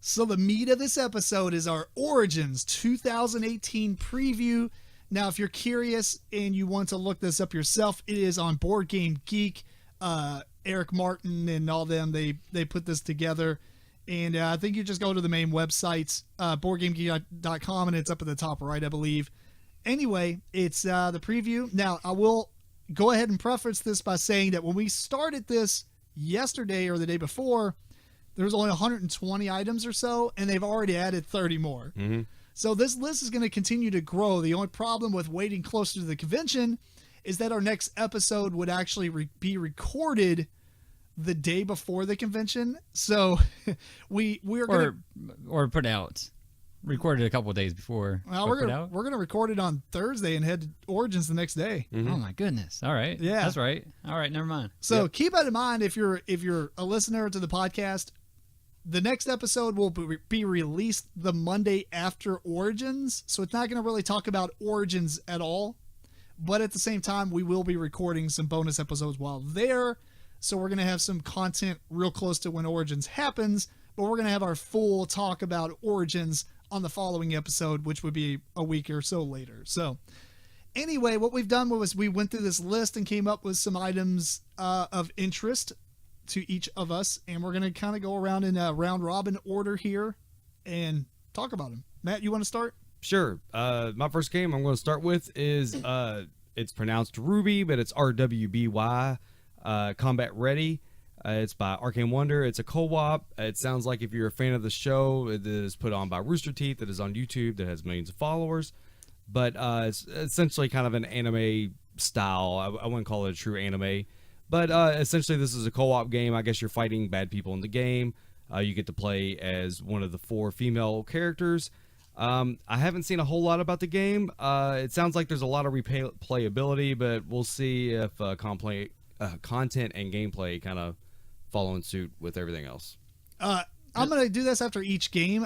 So the meat of this episode is our Origins 2018 preview. Now, if you're curious and you want to look this up yourself, it is on Board Game Geek. Eric Martin and all them, they put this together. And I think you just go to the main websites, boardgamegeek.com, and it's up at the top right, I believe. Anyway, it's the preview. Now, I will go ahead and preface this by saying that when we started this yesterday or the day before, there was only 120 items or so, and they've already added 30 more. Mm-hmm. So this list is going to continue to grow. The only problem with waiting closer to the convention is that our next episode would actually be recorded the day before the convention. So we're going to put out. Recorded a couple of days before. Well, we're gonna record it on Thursday and head to Origins the next day. Mm-hmm. Oh my goodness! All right, yeah, that's right. All right, never mind. So keep that in mind if you're a listener to the podcast. The next episode will be released the Monday after Origins, so it's not going to really talk about Origins at all. But at the same time, we will be recording some bonus episodes while there. So we're going to have some content real close to when Origins happens, but we're going to have our full talk about Origins on the following episode, which would be a week or so later. So anyway, what we've done was we went through this list and came up with some items of interest to each of us, and we're going to kind of go around in a round robin order here and talk about them. Matt, you want to start? Sure. My first game I'm going to start with is it's pronounced Ruby, but it's RWBY, Combat Ready. It's by Arcane Wonder. It's a co-op. It sounds like if you're a fan of the show, it is put on by Rooster Teeth, that is on YouTube, that has millions of followers. But it's essentially kind of an anime style. I wouldn't call it a true anime. But essentially this is a co-op game. I guess you're fighting bad people in the game. You get to play as one of the 4 female characters. I haven't seen a whole lot about the game. It sounds like there's a lot of replayability, but we'll see if content and gameplay kind of follow in suit with everything else. I'm going to do this after each game.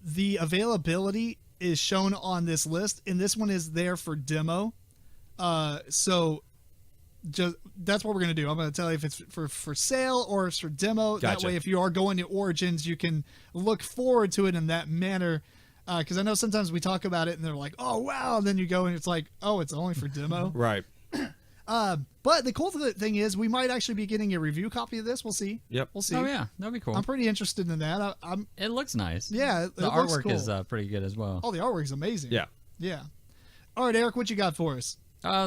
The availability is shown on this list, and this one is there for demo. So just that's what we're going to do. I'm going to tell you if it's for sale or it's for demo. Gotcha. That way, if you are going to Origins, you can look forward to it in that manner. Because I know sometimes we talk about it and they're like, oh, wow. And then you go and it's like, oh, it's only for demo. Right. But the cool thing is we might actually be getting a review copy of this. We'll see. Yep. We'll see. Oh, yeah. That'd be cool. I'm pretty interested in that. It looks nice. Yeah. The looks artwork cool. is pretty good as well. Oh, the artwork's amazing. Yeah. Yeah. All right, Eric, what you got for us?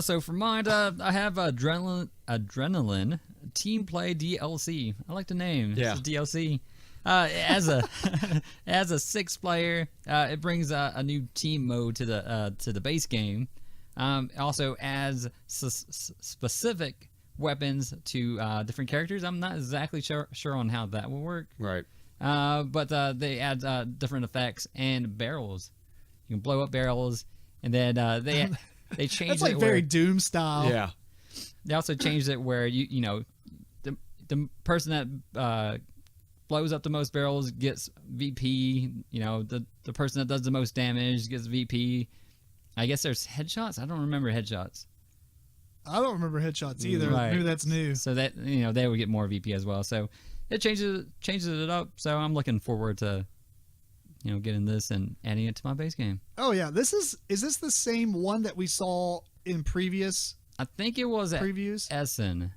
So for mine, I have Adrenaline Team Play DLC. I like the name. Yeah. This is DLC. As a 6-player, it brings a new team mode to the base game. Also adds specific weapons to different characters. I'm not exactly sure on how that will work. Right. But they add different effects and barrels. You can blow up barrels, and then they changed That's like it very where, Doom style. Yeah. They also changed it where you know the person that blows up the most barrels gets VP. You know, the person that does the most damage gets VP. I guess there's headshots. I don't remember headshots. I don't remember headshots either. Right. Maybe that's new. So that they would get more VP as well. So it changes it up. So I'm looking forward to getting this and adding it to my base game. Oh yeah, is this the same one that we saw in previous? I think it was previews. Essen.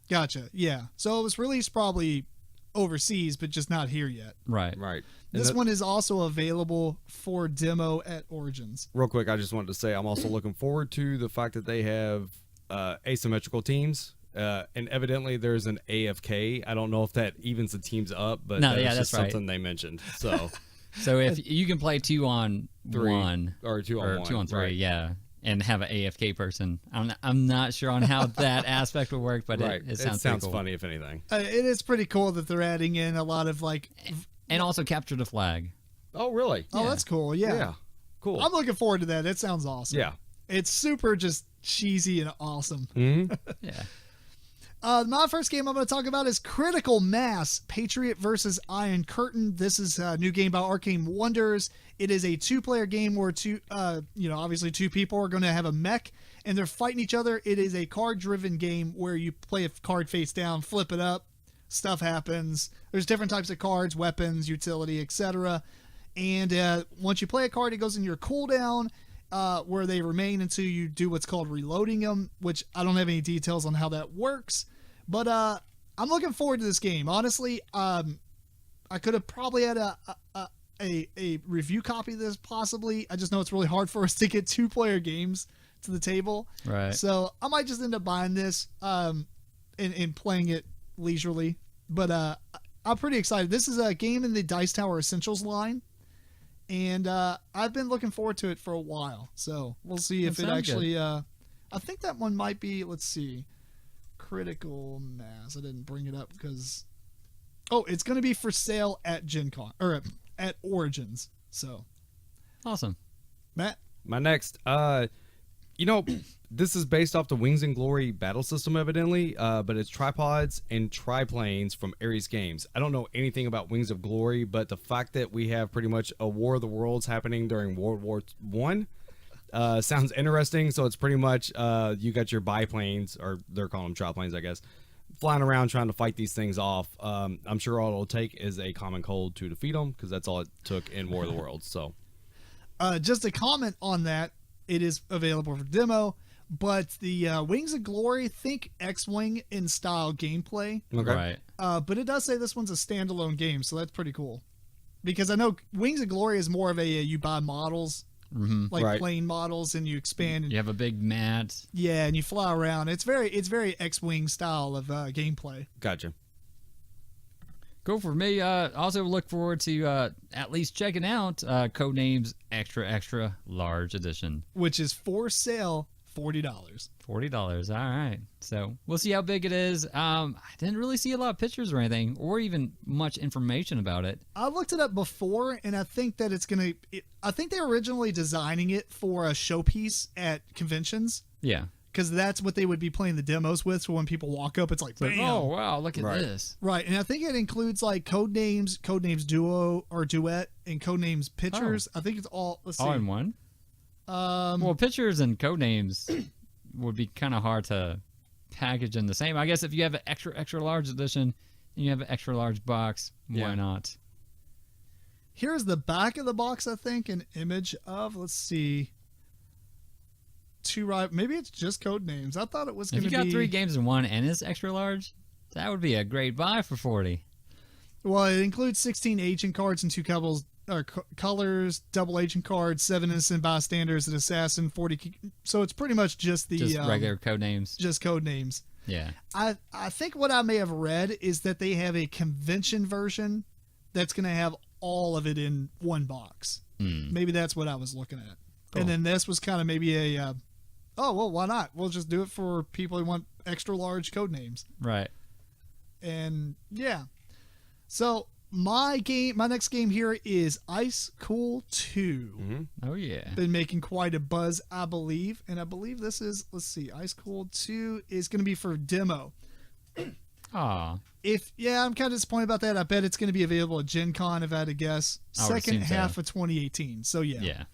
Gotcha. Yeah. So it was released probably overseas, but just not here yet. Right. Right. This one is also available for demo at Origins. Real quick, I just wanted to say I'm also looking forward to the fact that they have asymmetrical teams. And evidently there's an AFK. I don't know if that evens the teams up, but that's just something they mentioned. So so if you can play 2 on 1 or 2 on 1, 2 on 3, right. yeah, and have an AFK person. I'm not sure on how that aspect will work, but right. it sounds cool. funny if anything. It is pretty cool that they're adding in a lot of and also capture the flag. Oh, really? Oh, that's cool. Yeah. Yeah. Cool. I'm looking forward to that. It sounds awesome. Yeah. It's super just cheesy and awesome. Mm-hmm. Yeah. My first game I'm going to talk about is Critical Mass, Patriot versus Iron Curtain. This is a new game by Arcane Wonders. It is a 2-player game where obviously 2 people are going to have a mech and they're fighting each other. It is a card-driven game where you play a card face down, flip it up, stuff happens. There's different types of cards, weapons, utility, etc. And once you play a card, it goes in your cooldown, where they remain until you do what's called reloading them, which I don't have any details on how that works. But I'm looking forward to this game. Honestly, I could have probably had a review copy of this, possibly. I just know it's really hard for us to get 2-player games to the table. Right. So I might just end up buying this and playing it leisurely. But I'm pretty excited. This is a game in the Dice Tower Essentials line. And I've been looking forward to it for a while. So we'll see if it actually... I think that one might be... Let's see. Critical Mass. I didn't bring it up because... Oh, it's going to be for sale at Gen Con. Or at Origins. So... Awesome. Matt? My next... this is based off the Wings and Glory battle system, evidently, but it's tripods and triplanes from Ares Games. I don't know anything about Wings of Glory, but the fact that we have pretty much a War of the Worlds happening during World War I sounds interesting. So it's pretty much you got your biplanes, or they're calling them triplanes, I guess, flying around trying to fight these things off. I'm sure all it'll take is a common cold to defeat them, because that's all it took in War of the Worlds. So, just a comment on that. It is available for demo, but the Wings of Glory, think X-Wing in style gameplay. okay. Right. But it does say this one's a standalone game, so that's pretty cool. Because I know Wings of Glory is more of a you buy models, like Right. plane models, and you expand. And, You have a big mat. yeah, and you fly around. It's very X-Wing style of gameplay. Gotcha. Cool for me. Also look forward to at least checking out Codenames Extra Extra Large Edition. Which is for sale, $40. $40. All right. So we'll see how big it is. I didn't really see a lot of pictures or anything, or even much information about it. I looked it up before, and I think that it's gonna. I think they were originally designing it for a showpiece at conventions, Yeah. because that's what they would be playing the demos with. So when people walk up, it's like, Like, bam. oh wow, look at Right. this. Right, and I think it includes like Codenames Duo or Duet, and Codenames Pictures. I think it's all. Let's see. All in one. Well, pictures and Codenames would be kind of hard to package in the same. I guess if you have an extra extra large edition and you have an extra large box, why Yeah. not? Here's the back of the box. I think an image of. Let's see. Maybe it's just Codenames. I thought it was going If to you be. got 3 games in one and it's extra large, that would be a great buy for 40. Well, it includes 16 agent cards and 2 colors, double agent cards, 7 innocent bystanders, an assassin, 40. So it's pretty much just the Just regular Codenames. just Codenames. Yeah. I think what I may have read is that they have a convention version that's going to have all of it in one box. Maybe that's what I was looking at. Cool. And then this was kind of maybe a, oh, well, why not? We'll just do it for people who want extra large Codenames. Right. And yeah. So my next game here is Ice Cool 2. Oh yeah. Been making quite a buzz, I believe. And I believe this is, let's see, Ice Cool 2 is going to be for demo. Aw. I'm kind of disappointed about that. I bet it's going to be available at Gen Con, if I had to guess. I would Second assume so. half of 2018. So yeah. Yeah.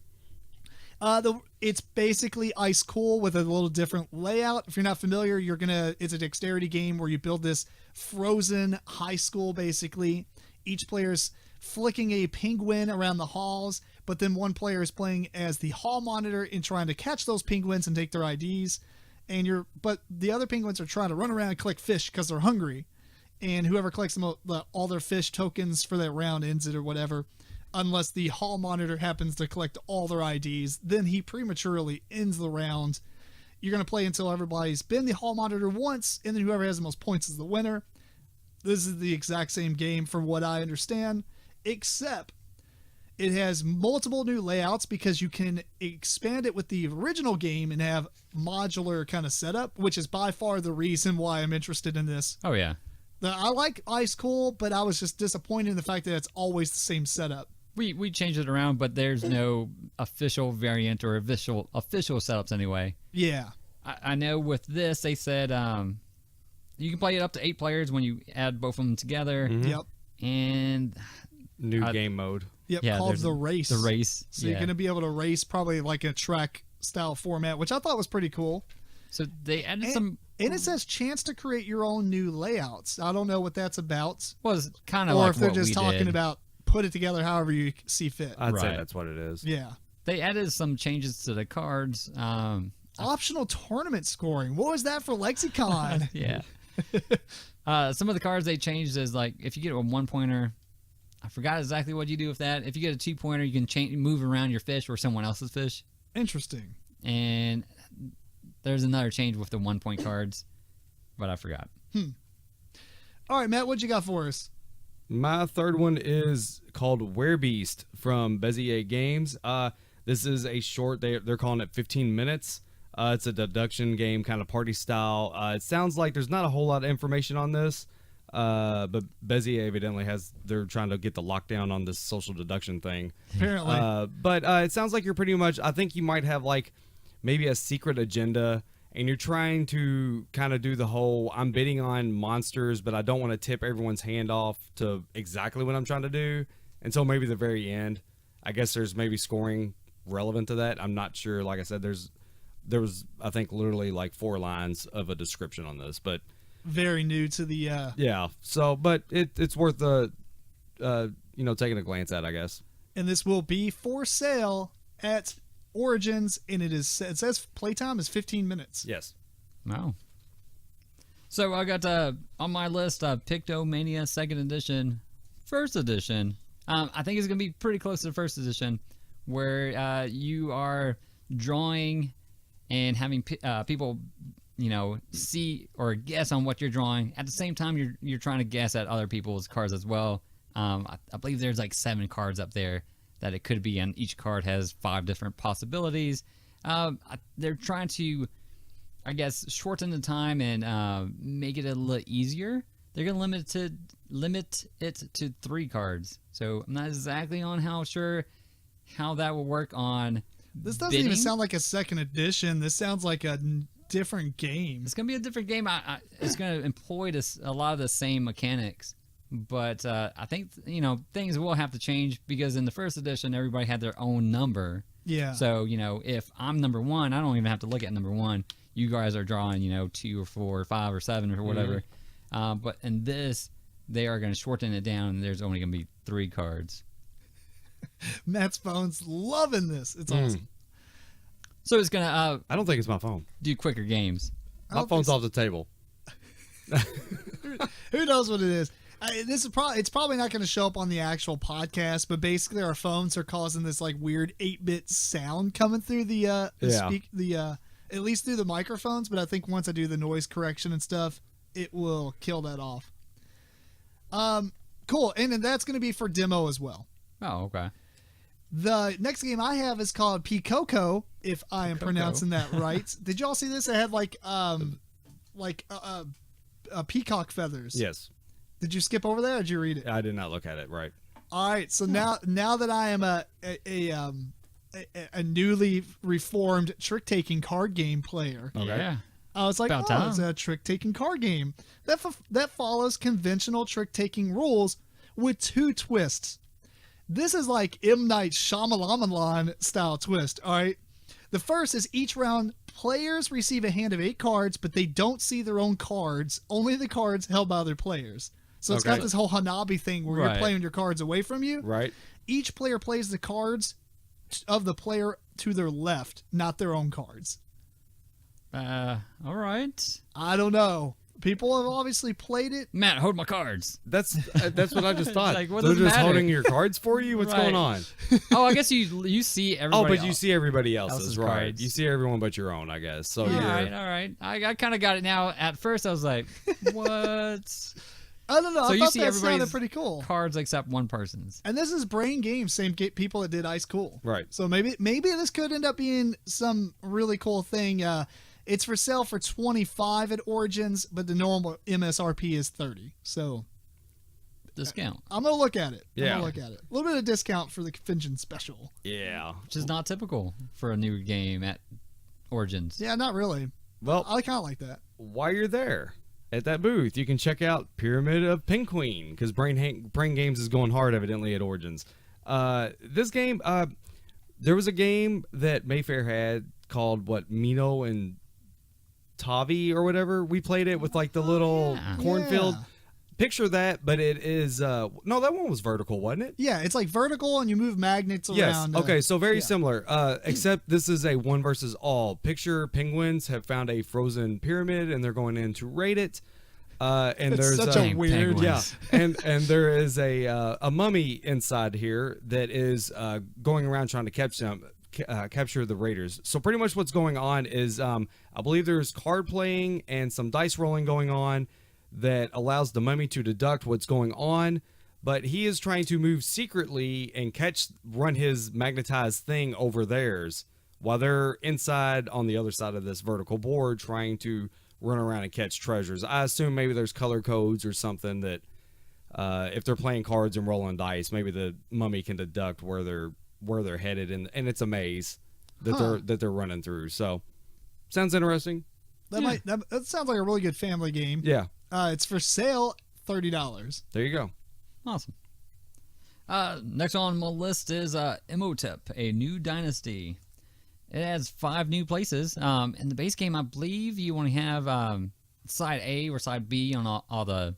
It's basically Ice Cool with a little different layout. If you're not familiar, it's a dexterity game where you build this frozen high school, basically. Each player's flicking a penguin around the halls, but then one player is playing as the hall monitor and trying to catch those penguins and take their IDs. But the other penguins are trying to run around and collect fish because they're hungry. And whoever collects all their fish tokens for that round ends it or whatever. Unless the hall monitor happens to collect all their IDs, then he prematurely ends the round. You're going to play until everybody's been the hall monitor once, and then whoever has the most points is the winner. This is the exact same game from what I understand, except it has multiple new layouts because you can expand it with the original game and have modular kind of setup, which is by far the reason why I'm interested in this. Oh yeah. I like Ice Cool, but I was just disappointed in the fact that it's always the same setup. We changed it around, but there's no official variant or official setups anyway. Yeah. I know with this they said you can play it up to 8 players when you add both of them together. Yep. And New game mode. Yep. yeah, Called there's the race. The race. So you're going to be able to race probably like a track style format, which I thought was pretty cool. So they added some. And it says chance to create your own new layouts. I don't know what that's about. Was kind of or like if they're what just we talking did. about put it together however you see fit. I'd say Right. that's what it is. Yeah. They added some changes to the cards. Optional tournament scoring. What was that for Lexicon? Yeah. Some of the cards they changed is like if you get a 1-pointer, I forgot exactly what you do with that. If you get a 2-pointer, you can move around your fish or someone else's fish. Interesting. And there's another change with the 1-point cards, but I forgot. All right, Matt, what you got for us? My third one is called Werebeast from Bezier Games. This is a short. They're calling it 15 minutes. It's a deduction game, kind of party style. It sounds like there's not a whole lot of information on this, but Bezier evidently they're trying to get the lockdown on this social deduction thing. Apparently. But it sounds like you're pretty much. I think you might have like maybe a secret agenda, and you're trying to kind of do the whole I'm bidding on monsters, but I don't want to tip everyone's hand off to exactly what I'm trying to do until maybe the very end. I guess there's maybe scoring relevant to that. I'm not sure. Like I said, there was I think literally like 4 lines of a description on this, but Very new to the yeah. So, but it's worth taking a glance at, I guess. and this will be for sale at Origins, and it says playtime is 15 minutes. Yes. Wow. So I got on my list Pictomania 2nd Edition, 1st Edition. I think it's going to be pretty close to the 1st Edition, where you are drawing and having people, see or guess on what you're drawing. At the same time, you're trying to guess at other people's cards as well. I believe there's like 7 cards up there that it could be, and each card has 5 different possibilities. They're trying to, I guess, shorten the time and make it a little easier. They're going to limit it to 3 cards. So I'm not exactly on how that will work on This doesn't bidding. even sound like a 2nd edition. This sounds like a different game. It's going to be a different game. It's going to employ a lot of the same mechanics. But I think, things will have to change because in the 1st edition, everybody had their own number. Yeah. So, if I'm number 1, I don't even have to look at number 1. You guys are drawing, 2 or 4 or 5 or 7 or whatever. But in this, they are going to shorten it down, and there's only going to be 3 cards. Matt's phone's loving this. It's awesome. So it's going to I don't think it's my phone. do quicker games. My phone's off the table. Who knows what it is? It's probably not going to show up on the actual podcast, but basically our phones are causing this like weird 8-bit sound coming through the at least through the microphones. But I think once I do the noise correction and stuff, it will kill that off. Cool, and then that's going to be for demo as well. Oh, okay. The next game I have is called Pikoko, if I am pronouncing that right. Did y'all see this? It had like peacock feathers. Yes. Did you skip over there or did you read it? I did not look at it right. All right, so now that I am a newly reformed trick-taking card game player, Okay. Yeah. I was like, About it's time. a trick-taking card game that follows conventional trick-taking rules with 2 twists. This is like M. Night Shyamalan style twist, all right? The first is each round, players receive a hand of 8 cards, but they don't see their own cards, only the cards held by other players. So it's got Okay. this whole Hanabi thing where Right. you're playing your cards away from you. Right. Each player plays the cards of the player to their left, not their own cards. All right. I don't know. People have obviously played it. Matt, hold my cards. That's what I just thought. Like, what They're does it just matter? holding your cards for you? What's Right. going on? Oh, I guess you see everybody. Oh, but you see everybody else's, else's right? cards. You see everyone but your own, I guess. So All you're right. I kind of got it now. At first, I was like, what? I don't know. So I you thought see that sounded everybody's pretty cool. Cards except one person's. And this is Brain Games, same people that did Ice Cool. Right. So maybe this could end up being some really cool thing. It's for sale for $25 at Origins, but the normal MSRP is $30. So Discount, I'm gonna look at it. Yeah. I'm gonna look at it. A little bit of discount for the convention special. Yeah. which is not typical for a new game at Origins. Yeah, not really. Well, I kind of like that. while you're there at that booth, you can check out Pyramid of Penguin because Brain Games is going hard evidently at Origins. This game, there was a game that Mayfair had called Mino and Tavi or whatever. We played it with like the little cornfield. Yeah. Picture that, but it is no, that one was vertical, wasn't it? Yeah, it's like vertical, and you move magnets around. Yes. Okay, so very yeah. similar. Except this is a one versus all. Picture penguins have found a frozen pyramid, and they're going in to raid it. And It's there's such a weird, penguins. and there is a mummy inside here that is going around trying to capture the raiders. So pretty much what's going on is I believe there's card playing and some dice rolling going on that allows the mummy to deduct what's going on, but he is trying to move secretly and run his magnetized thing over theirs while they're inside on the other side of this vertical board trying to run around and catch treasures. I assume maybe there's color codes or something that if they're playing cards and rolling dice, maybe the mummy can deduct where they're headed, and it's a maze that they're running through. So sounds interesting. That sounds like a really good family game. Yeah. It's for sale, $30. There you go. Awesome. Next on my list is Imhotep, a new dynasty. It has 5 new places. In the base game, I believe you only have side A or side B on all the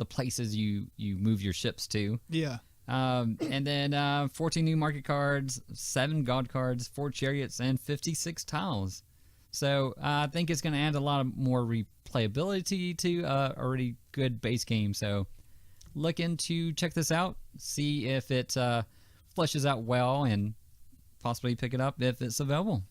places you move your ships to. Yeah. And then 14 new market cards, 7 god cards, 4 chariots, and 56 tiles. So I think it's going to add a lot of more replayability to already good base game. So looking to check this out, see if it fleshes out well, and possibly pick it up if it's available.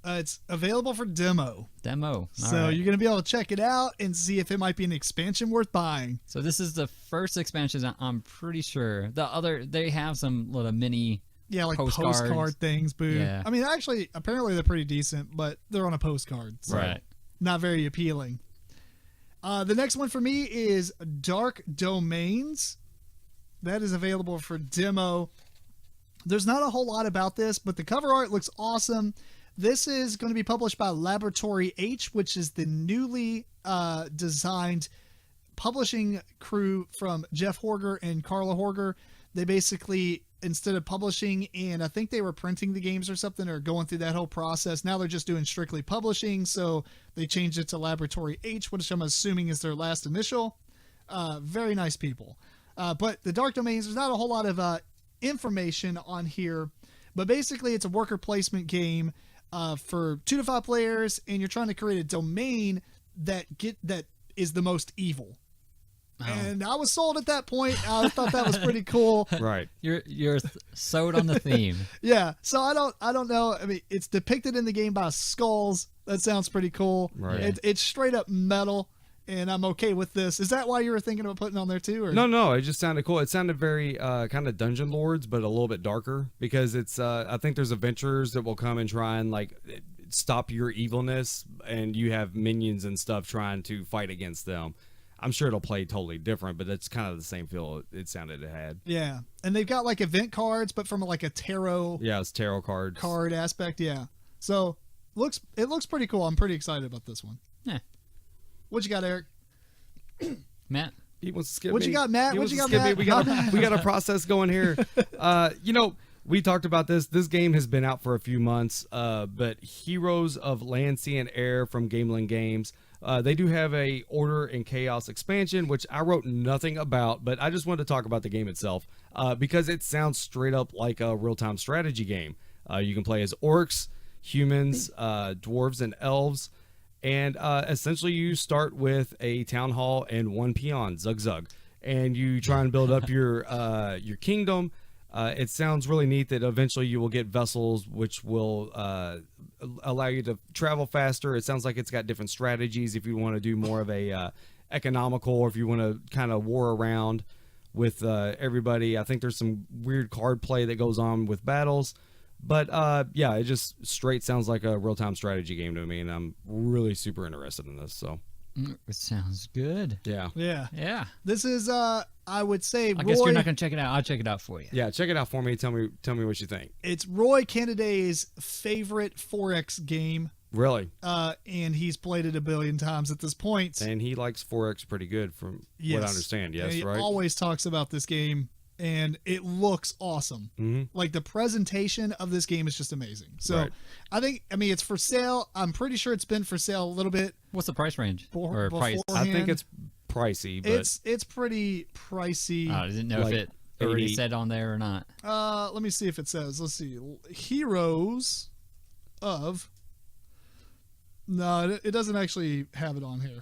It's available for demo. All So right. you're going to be able to check it out and see if it might be an expansion worth buying. So this is the first expansion, I'm pretty sure. They have some little mini... Yeah, like Postcards. postcard things, boo. Yeah. I mean, actually, apparently they're pretty decent, but they're on a postcard. So Right. not very appealing. The next one for me is Dark Domains. That is available for demo. There's not a whole lot about this, but the cover art looks awesome. This is going to be published by Laboratory H, which is the newly designed publishing crew from Jeff Horger and Carla Horger. They basically, instead of publishing, and I think they were printing the games or something, or going through that whole process, now they're just doing strictly publishing, so they changed it to Laboratory H, which I'm assuming is their last initial. Very nice people. But the Dark Domains, there's not a whole lot of information on here, but basically it's a worker placement game for 2 to 5 players, and you're trying to create a domain that is the most evil. Oh. And I was sold at that point. I thought that was pretty cool. Right. You're sold on the theme. Yeah. So I don't know. I mean, it's depicted in the game by skulls. That sounds pretty cool. Right. It's straight up metal, and I'm okay with this. Is that why you were thinking about putting it on there too? Or? No, it just sounded cool. It sounded very kind of Dungeon Lords, but a little bit darker, because it's I think there's adventurers that will come and try and like stop your evilness, and you have minions and stuff trying to fight against them. I'm sure it'll play totally different, but it's kind of the same feel it sounded it had. Yeah. And they've got like event cards, but from like a tarot Yeah, it's tarot cards. card aspect. Yeah. So it looks pretty cool. I'm pretty excited about this one. Yeah. What you got, Eric? Matt? He wants to skip What me. you got, Matt? He What wants you to got, skip me. Matt? We got a process going here. We talked about this. This game has been out for a few months, but Heroes of Land, Sea, and Air from Gamelin Games. They do have a Order and Chaos expansion, which I wrote nothing about, but I just wanted to talk about the game itself because it sounds straight up like a real-time strategy game. You can play as orcs, humans, dwarves, and elves, and essentially you start with a town hall and 1 peon, Zug Zug, and you try and build up your kingdom. It sounds really neat that eventually you will get vessels which will allow you to travel faster. It sounds like it's got different strategies if you want to do more of a economical, or if you want to kind of war around with everybody. I think there's some weird card play that goes on with battles. But yeah, it just straight sounds like a real-time strategy game to me, and I'm really super interested in this. So It sounds good. yeah. Yeah. This is I would say I guess you're not going to check it out. I'll check it out for you. Yeah, check it out for me. Tell me what you think. it's Roy Kenneday's favorite 4X game. Really? And he's played it a billion times at this point. And he likes 4X pretty good from what I understand. Yes, And he right? always talks about this game and it looks awesome. Like the presentation of this game is just amazing. So Right. I mean, it's for sale. I'm pretty sure it's been for sale a little bit. What's the price range or price? before- I think Beforehand. it's pricey, but It's pretty pricey. I didn't know Like if it already 80. said on there or not. Let me see if it says. Let's see. Heroes of. No, it doesn't actually have it on here.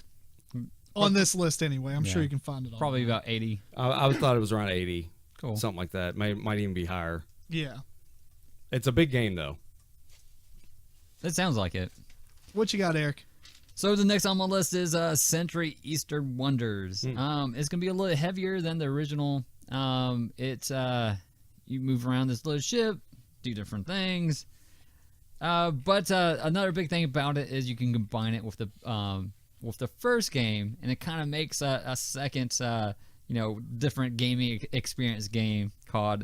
On this list anyway. I'm sure Yeah. you can find it on Probably there. about 80. I thought it was around 80. Cool. Something like that. Might even be higher. Yeah. It's a big game though. It sounds like it. What you got, Eric? So the next on my list is Century Eastern Wonders. It's gonna be a little heavier than the original. It's you move around this little ship, do different things. But another big thing about it is you can combine it with the first game, and it kind of makes a second different gaming experience game called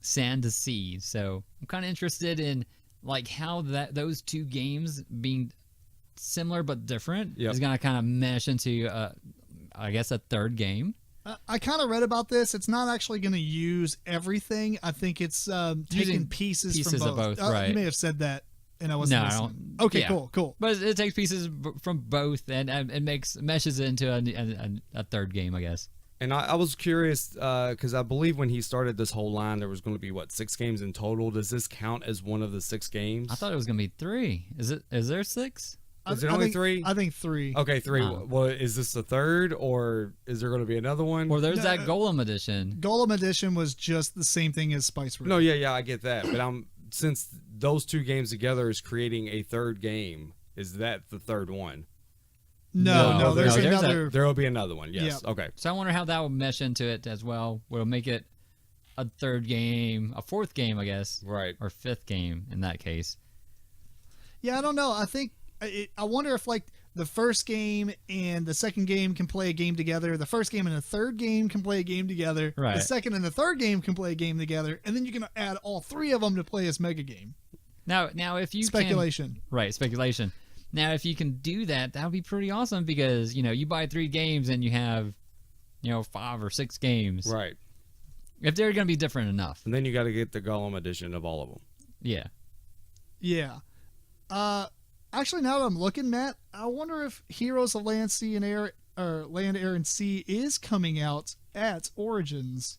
Sand to Sea. So I'm kind of interested in like how those two games being similar but different Yep. is gonna kind of mesh into I guess a third game. I kind of read about this. It's not actually going to use everything. I think it's taking Using pieces pieces from of both. both, right. You may have said that, and I wasn't No, I listening. don't- Okay, yeah. cool. But it takes pieces from both and it meshes it into a third game, I guess. And I was curious because I believe when he started this whole line, there was going to be 6 games in total. Does this count as one of the 6 games? I thought it was gonna be 3. Is there 6? Is it only 3? I think 3. Okay, 3. Oh. Well, is this the third, or is there going to be another one? Or there's No, that Golem edition. Golem Edition was just the same thing as Spice Road. No, yeah, I get that. But since those 2 games together is creating a third game, is that the third one? No, there's there's another. There will be another one. Yes. Yeah. Okay. So I wonder how that will mesh into it as well. Will make it a third game, a fourth game, I guess, Right. or fifth game in that case. Yeah, I don't know. I think I wonder if like the first game and the second game can play a game together. The first game and the third game can play a game together. Right. The second and the third game can play a game together, and then you can add all 3 of them to play as mega game. Now if you Speculation. right, speculation. Now if you can do that, that would be pretty awesome because you buy 3 games and you have 5 or 6 games. Right. If they're gonna be different enough. And then you got to get the Golem edition of all of them. Yeah. Yeah. Actually, now that I'm looking, Matt, I wonder if Heroes of Land, Sea, and Air, or Land, Air, and Sea is coming out at Origins.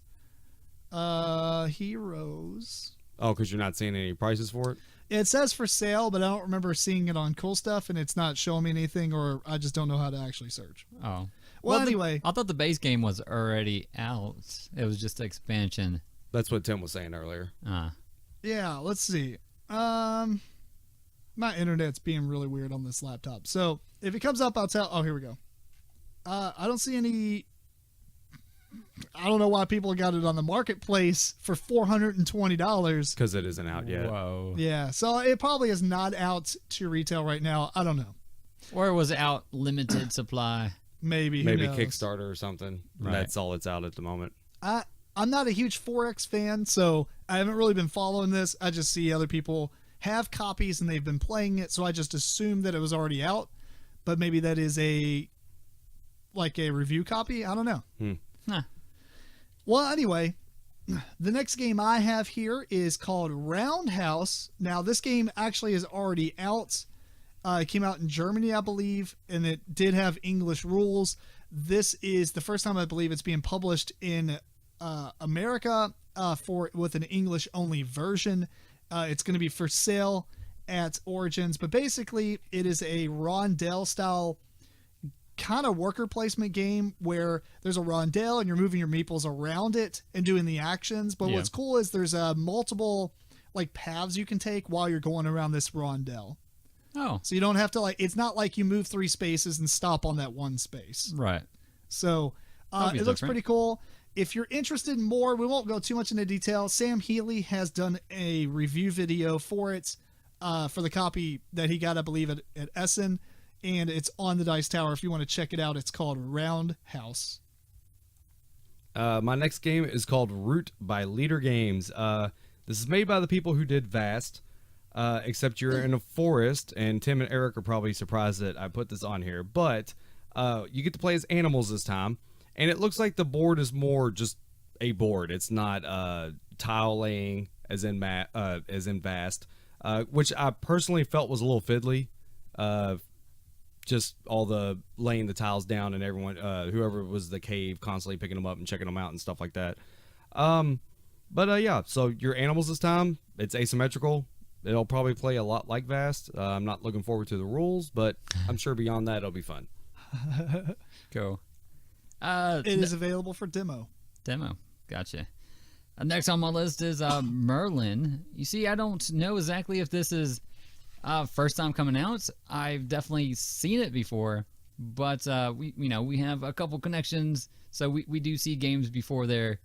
Heroes. Oh, because you're not seeing any prices for it? It says for sale, but I don't remember seeing it on Cool Stuff, and it's not showing me anything, or I just don't know how to actually search. Oh. Well, the- anyway. I thought the base game was already out. It was just an expansion. That's what Tim was saying earlier. Yeah, let's see. My internet's being really weird on this laptop. So if it comes up, I'll tell. Oh, here we go. I don't see any. I don't know why people got it on the marketplace for $420. Because it isn't out yet. Whoa. Yeah, so it probably is not out to retail right now. I don't know. Or it was out limited supply. Maybe. Who Maybe knows? Kickstarter or something. Right. That's all it's out at the moment. I'm not a huge 4X fan, so I haven't really been following this. I just see other people have copies and they've been playing it, so I just assumed that it was already out. But maybe that is a review copy. I don't know. Huh. Well, anyway, the next game I have here is called Roundhouse. Now, this game actually is already out. It came out in Germany, I believe, and it did have English rules. This is the first time I believe it's being published in America with an English-only version. It's going to be for sale at Origins, but basically it is a rondelle-style kind of worker placement game where there's a rondelle and you're moving your meeples around it and doing the actions. But Yeah. what's cool is there's multiple paths you can take while you're going around this rondelle. Oh. So you don't have to it's not like you move 3 spaces and stop on that one space. Right. So That'll be it looks different. pretty cool. If you're interested in more, we won't go too much into detail. Sam Healy has done a review video for it, for the copy that he got, I believe, at Essen, and it's on the Dice Tower. If you want to check it out, it's called Roundhouse. My next game is called Root by Leader Games. This is made by the people who did Vast, except you're in a forest, and Tim and Eric are probably surprised that I put this on here, but you get to play as animals this time, and it looks like the board is more just a board. It's not tile laying as in Vast, which I personally felt was a little fiddly. Just all the laying the tiles down and everyone, whoever was the cave, constantly picking them up and checking them out and stuff like that. But yeah, so your animals this time, it's asymmetrical. It'll probably play a lot like Vast. I'm not looking forward to the rules, but I'm sure beyond that it'll be fun. Cool. It is available for demo. Demo. Gotcha. Next on my list is Merlin. You see, I don't know exactly if this is first time coming out. I've definitely seen it before, but we have a couple connections, so we do see games before they're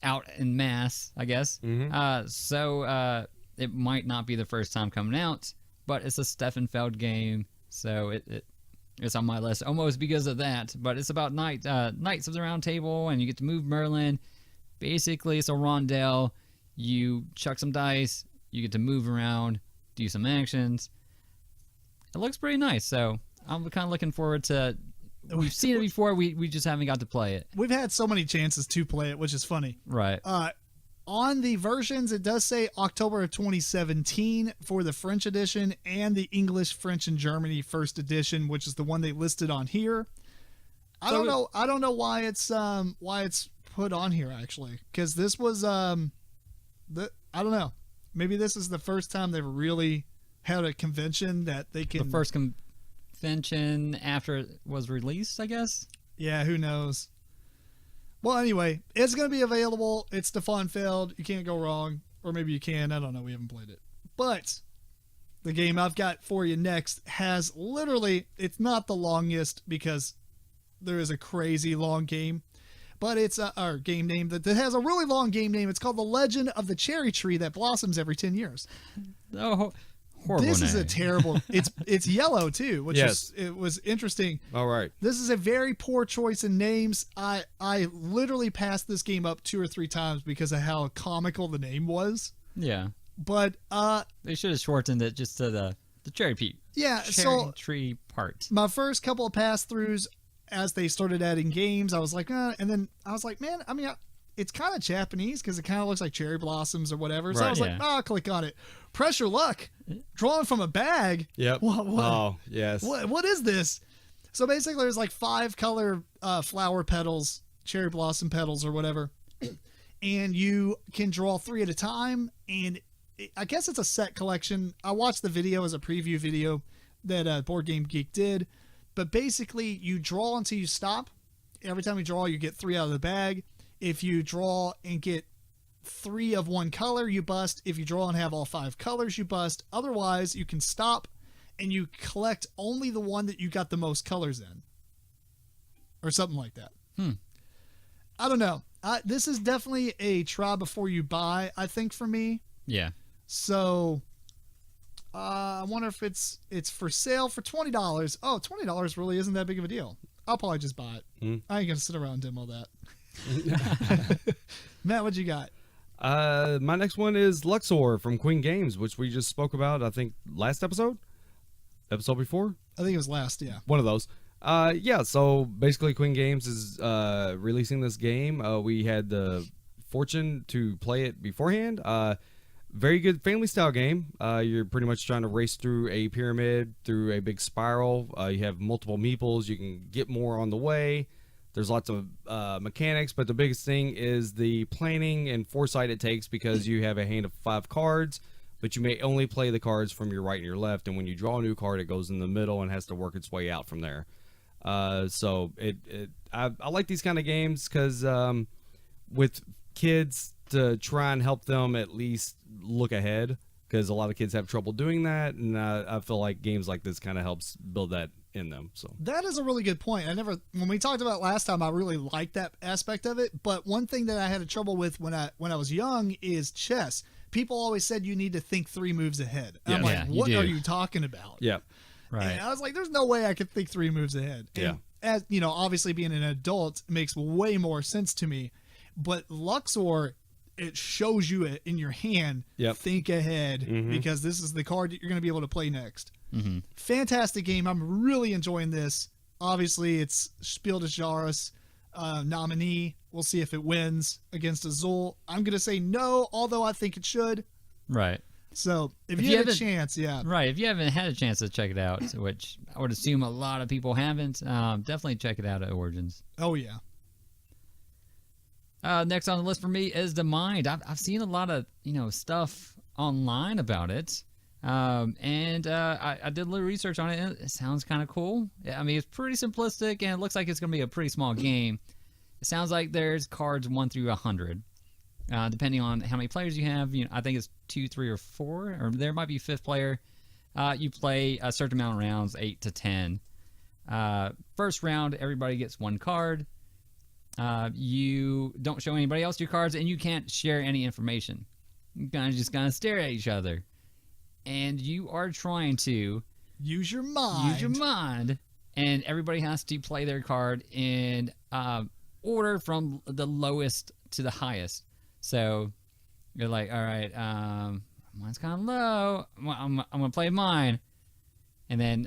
out in mass, I guess. So it might not be the first time coming out, but it's a Steffenfeld game, so it's on my list almost because of that. But it's about Knights of the Round Table, and you get to move Merlin. Basically, it's a rondel. You chuck some dice, you get to move around, do some actions. It looks pretty nice, so I'm kind of looking forward to. We've seen it before. We just haven't got to play it. We've had so many chances to play it, which is funny. Right. On the versions, it does say October of 2017 for the French edition and the English, French, and Germany first edition, which is the one they listed on here. I don't know why it's put on here actually, because this was I don't know. Maybe this is the first time they've really had a convention that they can. The first convention after it was released, I guess. Yeah, who knows? Well, anyway, it's going to be available. It's Steffenfeld. You can't go wrong. Or maybe you can. I don't know. We haven't played it. But the game I've got for you next has literally, it's not the longest because there is a crazy long game. But it's our game name that has a really long game name. It's called The Legend of the Cherry Tree that blossoms every 10 years. Oh, horrible This name. is a terrible. It's yellow too, which was interesting. All right. This is a very poor choice in names. I literally passed this game up 2 or 3 times because of how comical the name was. Yeah. But they should have shortened it just to the cherry tree part. My first couple of pass throughs, as they started adding games, I was like, and then I was like, man, I mean, it's kind of Japanese because it kind of looks like cherry blossoms or whatever. So I was like, I'll click on it. Press your luck. Drawn from a bag. Yep. What? Oh, yes. What is this? So basically, there's like 5 color flower petals, cherry blossom petals or whatever, and you can draw 3 at a time. And I guess it's a set collection. I watched the video as a preview video that Board Game Geek did. But basically, you draw until you stop. Every time you draw, you get 3 out of the bag. If you draw and get 3 of one color, you bust. If you draw and have all 5 colors, you bust. Otherwise, you can stop and you collect only the one that you got the most colors in. Or something like that. I don't know. This is definitely a try before you buy, I think, for me. Yeah. So I wonder if it's for sale for $20. Oh, $20 really isn't that big of a deal. I'll probably just buy it. I ain't gonna sit around and demo that. Matt, what you got? My next one is Luxor from Queen Games, which we just spoke about, I think, last episode before. I think it was last, yeah. One of those. Yeah, so basically Queen Games is releasing this game. We had the fortune to play it beforehand. Very good family style game. You're pretty much trying to race through a pyramid, through a big spiral. You have multiple meeples. You can get more on the way. There's lots of mechanics, but the biggest thing is the planning and foresight it takes, because you have a hand of 5 cards, but you may only play the cards from your right and your left. And when you draw a new card, it goes in the middle and has to work its way out from there. So I like these kind of games because with kids, to try and help them at least look ahead, because a lot of kids have trouble doing that, and I feel like games like this kind of helps build that in them. So that is a really good point. When we talked about it last time, I really liked that aspect of it. But one thing that I had trouble with when I was young is chess. People always said you need to think 3 moves ahead. I'm like, what are you talking about? Yeah, right. And I was like, there's no way I could think 3 moves ahead. And yeah. As you know, obviously being an adult makes way more sense to me. But Luxor, it shows you it in your hand. Yep. Think ahead, because this is the card that you're going to be able to play next. Fantastic game. I'm really enjoying this. Obviously, it's Spiel des Jahres. nominee. We'll see if it wins against Azul. I'm going to say no, although I think it should. Right. So if you have a chance, yeah. Right. If you haven't had a chance to check it out, which I would assume a lot of people haven't, definitely check it out at Origins. Oh, yeah. Next on the list for me is The Mind. I've seen a lot of, stuff online about it. And I did a little research on it, and it sounds kind of cool. I mean, it's pretty simplistic, and it looks like it's going to be a pretty small game. It sounds like there's cards 1 through 100, depending on how many players you have. I think it's 2, 3, or 4, or there might be a 5th player. You play a certain amount of rounds, 8 to 10. First round, everybody gets 1 card. You don't show anybody else your cards, and you can't share any information. You just kind of stare at each other. And you are trying to use your mind, and everybody has to play their card in order from the lowest to the highest. So you're like, all right, mine's kind of low. I'm gonna play mine, and then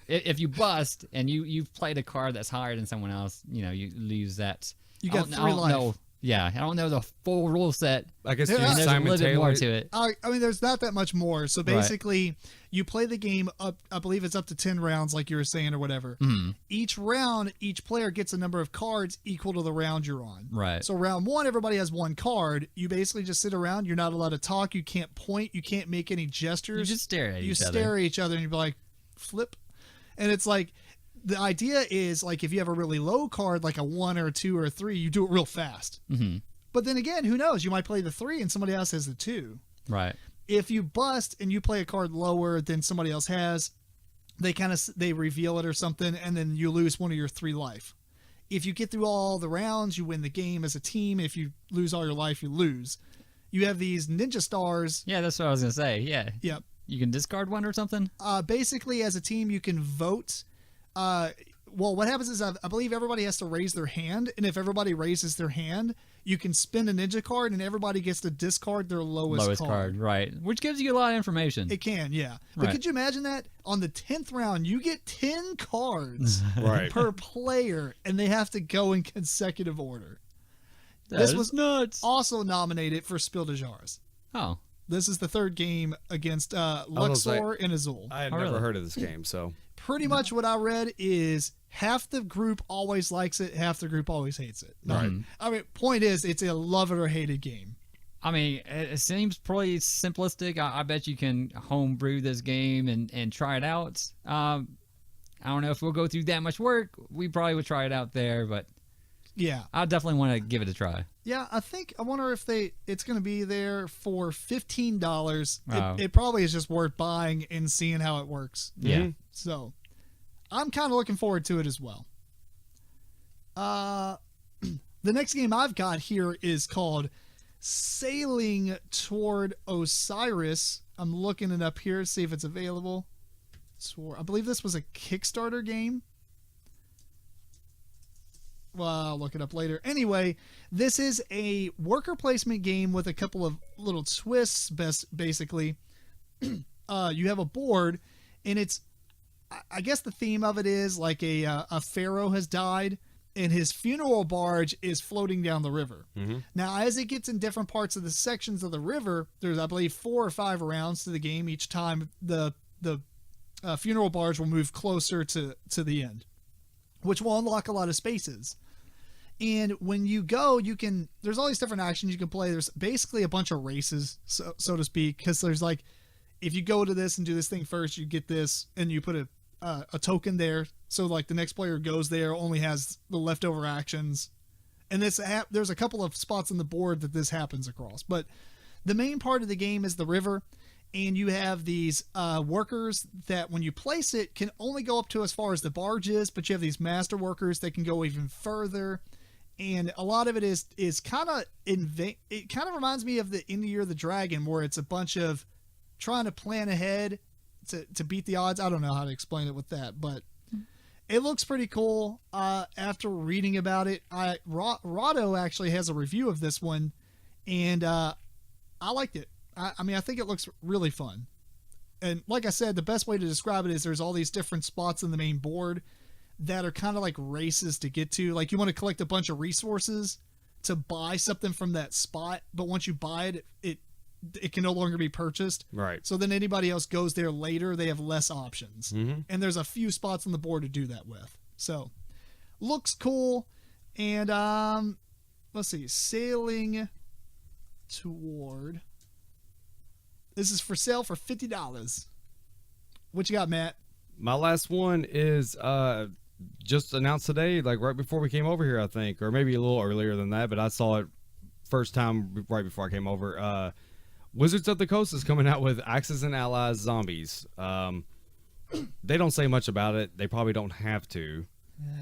if you bust and you've played a card that's higher than someone else, you lose that. You got 3 life. Yeah, I don't know the full rule set. I guess there's a little bit more to it. I mean, there's not that much more. So basically, you play the game up. I believe it's up to 10 rounds, like you were saying, or whatever. Mm-hmm. Each round, each player gets a number of cards equal to the round you're on. Right. So round 1, everybody has 1 card. You basically just sit around. You're not allowed to talk. You can't point. You can't make any gestures. You just stare at each other. You stare at each other, and you're like, flip. And it's like, the idea is, like, if you have a really low card, like a 1 or a 2 or a 3, you do it real fast. Mm-hmm. But then again, who knows? You might play the 3 and somebody else has the 2. Right. If you bust and you play a card lower than somebody else has, they reveal it or something, and then you lose 1 of your 3 life. If you get through all the rounds, you win the game as a team. If you lose all your life, you lose. You have these ninja stars. Yeah, that's what I was gonna say. Yeah. Yep. You can discard 1 or something. Basically, as a team, you can vote. Well, what happens is I believe everybody has to raise their hand, and if everybody raises their hand, you can spin a ninja card, and everybody gets to discard their lowest card. Right? Which gives you a lot of information. It can, yeah. But could you imagine that on the 10th round, you get 10 cards per player, and they have to go in consecutive order. This was nuts. Also nominated for Spiel des Jahres. Oh. This is the 3rd game against Luxor and Azul. I had never heard of this game, so. Pretty much what I read is half the group always likes it, half the group always hates it. Right. I mean, point is, it's a love it or hate it game. I mean, it seems pretty simplistic. I bet you can homebrew this game and try it out. I don't know if we'll go through that much work. We probably would try it out there, but yeah, I definitely want to give it a try. Yeah, I wonder if it's going to be there for $15. Oh. It probably is just worth buying and seeing how it works. Yeah. So I'm kind of looking forward to it as well. The next game I've got here is called Sailing Toward Osiris. I'm looking it up here to see if it's available. I believe this was a Kickstarter game. Well, I'll look it up later. Anyway, this is a worker placement game with a couple of little twists, basically. You have a board, and I guess the theme of it is like a pharaoh has died, and his funeral barge is floating down the river. Mm-hmm. Now, as it gets in different parts of the sections of the river, there's, I believe, 4 or 5 rounds to the game. Each time the funeral barge will move closer to the end, which will unlock a lot of spaces. And when you go, there's all these different actions you can play. There's basically a bunch of races, so to speak, because there's like, if you go to this and do this thing first, you get this, and you put a token there. So like the next player goes there, only has the leftover actions. And there's a couple of spots on the board that this happens across. But the main part of the game is the river. And you have these workers that when you place it can only go up to as far as the barge is, but you have these master workers that can go even further. And a lot of it is kind of it kind of reminds me of the In the Year of the Dragon, where it's a bunch of trying to plan ahead to beat the odds. I don't know how to explain it with that, but it looks pretty cool. After reading about it, Rado actually has a review of this one, and I liked it. I mean, I think it looks really fun. And like I said, the best way to describe it is there's all these different spots in the main board. that are kind of like races to get to. Like you want to collect a bunch of resources to buy something from that spot, but once you buy it, it can no longer be purchased. Right. So then anybody else goes there later, they have less options. Mm-hmm. And there's a few spots on the board to do that with. So looks cool. And let's see, sailing toward. This is for sale for $50. What you got, Matt? My last one is just announced today, like right before we came over here, I think, or maybe a little earlier than that, but I saw it first time right before I came over. Wizards of the Coast is coming out with Axis and Allies Zombies. They don't say much about it. They probably don't have to.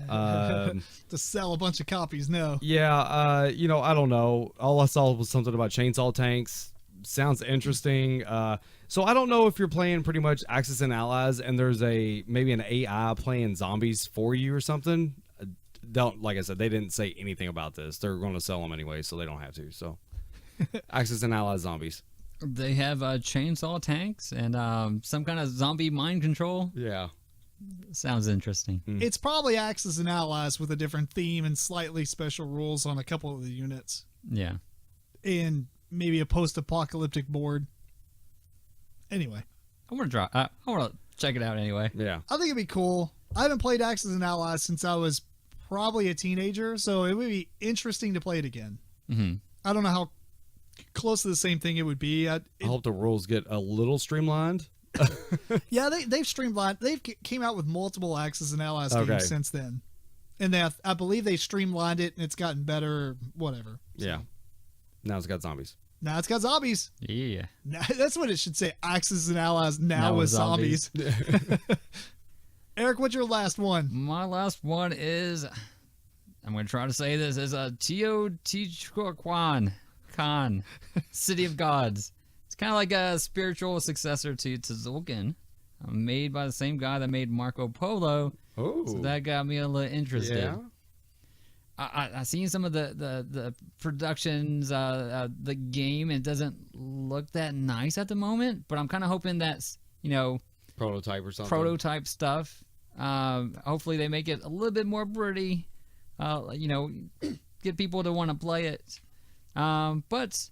To sell a bunch of copies, no. Yeah, I don't know. All I saw was something about chainsaw tanks. Sounds interesting. So I don't know if you're playing pretty much Axis and Allies and there's maybe an AI playing zombies for you or something. Like I said, they didn't say anything about this. They're going to sell them anyway, so they don't have to. So Axis and Allies Zombies. They have chainsaw tanks and some kind of zombie mind control. Yeah. Sounds interesting. It's probably Axis and Allies with a different theme and slightly special rules on a couple of the units. Yeah. And maybe a post-apocalyptic board. Anyway. I want to check it out anyway. Yeah. I think it'd be cool. I haven't played Axis and Allies since I was probably a teenager, so it would be interesting to play it again. Mm-hmm. I don't know how close to the same thing it would be. I hope the rules get a little streamlined. Yeah, they've streamlined. They've came out with multiple Axis and Allies games since then, and I believe they streamlined it and it's gotten better. Or whatever. So. Yeah. Now it's got zombies. Now it's got zombies. Yeah. Now, that's what it should say. Axis and Allies now with zombies. Eric, what's your last one? My last one is, I'm going to try to say this, is a Teotihuacan, City of Gods. It's kind of like a spiritual successor to Tzolk'in, made by the same guy that made Marco Polo. Oh. So that got me a little interested. Yeah. I seen some of the productions, the game. It doesn't look that nice at the moment, but I'm kind of hoping that's, Prototype or something. prototype stuff. Hopefully they make it a little bit more pretty. Get people to want to play it. But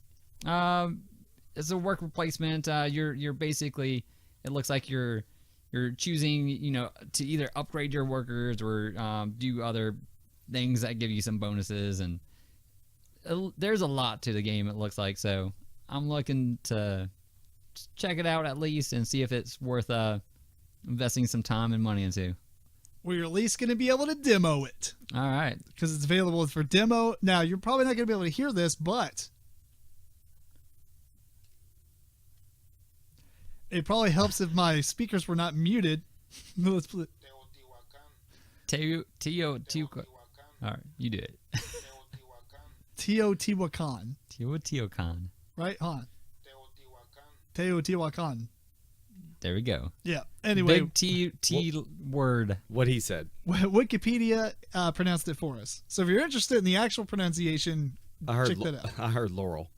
it's a work replacement. You're basically, it looks like you're choosing, to either upgrade your workers or do other things that give you some bonuses, and there's a lot to the game, it looks like. So I'm looking to check it out at least and see if it's worth investing some time and money into. We're at least going to be able to demo it. All right. Because it's available for demo. Now, you're probably not going to be able to hear this, but it probably helps if my speakers were not muted. Let's play. Teotihuacan. All right, you do it. Teotihuacan. Teotihuacan. Right? Hold on. Teotihuacan. There we go. Yeah. Anyway. Big T word. What he said. Wikipedia pronounced it for us. So if you're interested in the actual pronunciation, check that out. I heard Laurel.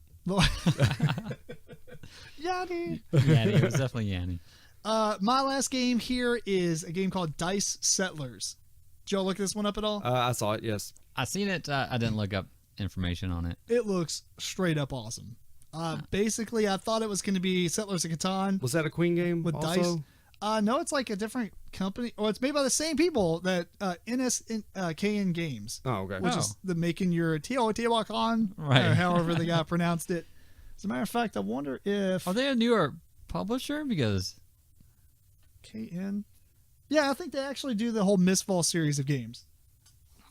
Yanni. Yanni. It was definitely Yanni. My last game here is a game called Dice Settlers. Joe, look this one up at all? I saw it, yes. I seen it. I didn't look up information on it. It looks straight up awesome. Basically, I thought it was going to be Settlers of Catan. Was that a Queen game with also? Dice? No, it's like a different company. Or it's made by the same people that NSKN Games. Oh, okay. Which is the making your Teotihuacan, right? Or however the guy pronounced it. As a matter of fact, I wonder if... Are they a newer publisher? Because... KN... Yeah, I think they actually do the whole Mistfall series of games.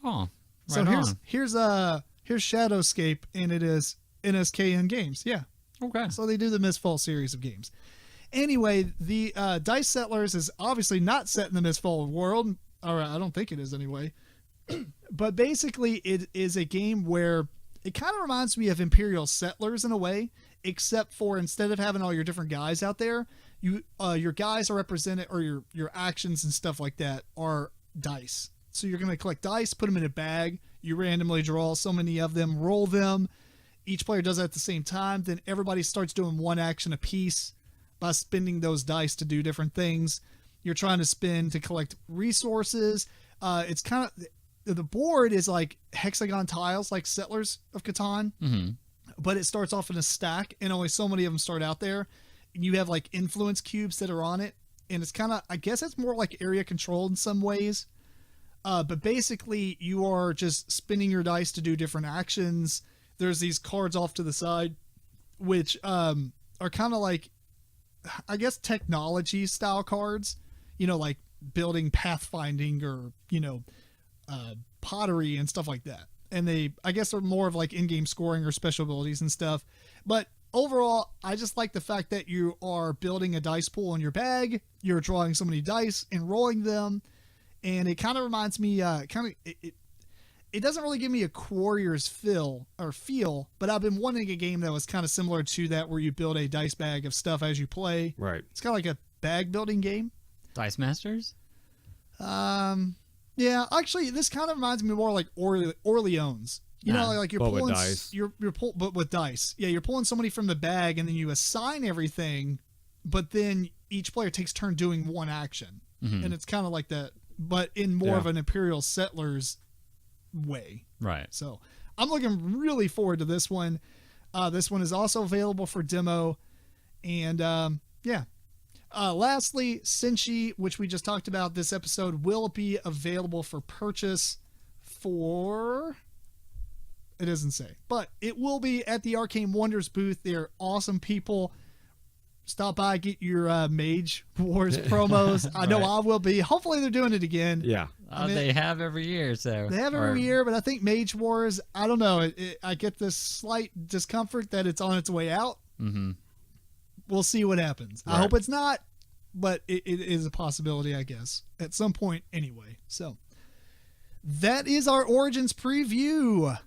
Oh, right. So here's Shadowscape, and it is NSKN Games. Yeah. Okay. So they do the Mistfall series of games. Anyway, the Dice Settlers is obviously not set in the Mistfall world, or I don't think it is anyway. But basically, it is a game where it kind of reminds me of Imperial Settlers in a way, except for instead of having all your different guys out there, your guys are represented, or your actions and stuff like that are dice. So you're going to collect dice, put them in a bag. You randomly draw so many of them, roll them. Each player does that at the same time. Then everybody starts doing one action a piece by spending those dice to do different things. You're trying to spend to collect resources. It's kind of, the board is like hexagon tiles, like Settlers of Catan, but it starts off in a stack, and only so many of them start out there. And you have like influence cubes that are on it, and it's kind of, I guess it's more like area control in some ways. But basically, you are just spinning your dice to do different actions. There's these cards off to the side, which are kind of like, I guess, technology style cards, you know, like building pathfinding or, you know, pottery and stuff like that. And I guess they're more of like in-game scoring or special abilities and stuff. But overall, I just like the fact that you are building a dice pool in your bag. You're drawing so many dice and rolling them. And it kind of reminds me, it doesn't really give me a Quarriors feel, but I've been wanting a game that was kind of similar to that, where you build a dice bag of stuff as you play. Right. It's kind of like a bag building game. Dice Masters? Yeah, actually, this kind of reminds me more like Orleans. You know, like you're pulling with dice. But with dice. Yeah, you're pulling somebody from the bag, and then you assign everything, but then each player takes turn doing one action, and it's kind of like that, but in more of an Imperial Settlers way. Right. So I'm looking really forward to this one. This one is also available for demo, and lastly, Senshi, which we just talked about this episode, will be available for purchase for, it doesn't say, but it will be at the Arcane Wonders booth. They're awesome people. Stop by, get your Mage Wars promos. I know I will be. Hopefully they're doing it again. Yeah. I mean, They have every year, so. They have every year, but I think Mage Wars, I don't know. I get this slight discomfort that it's on its way out. Mm-hmm. We'll see what happens. Right. I hope it's not, but it is a possibility, I guess, at some point anyway. So that is our Origins preview.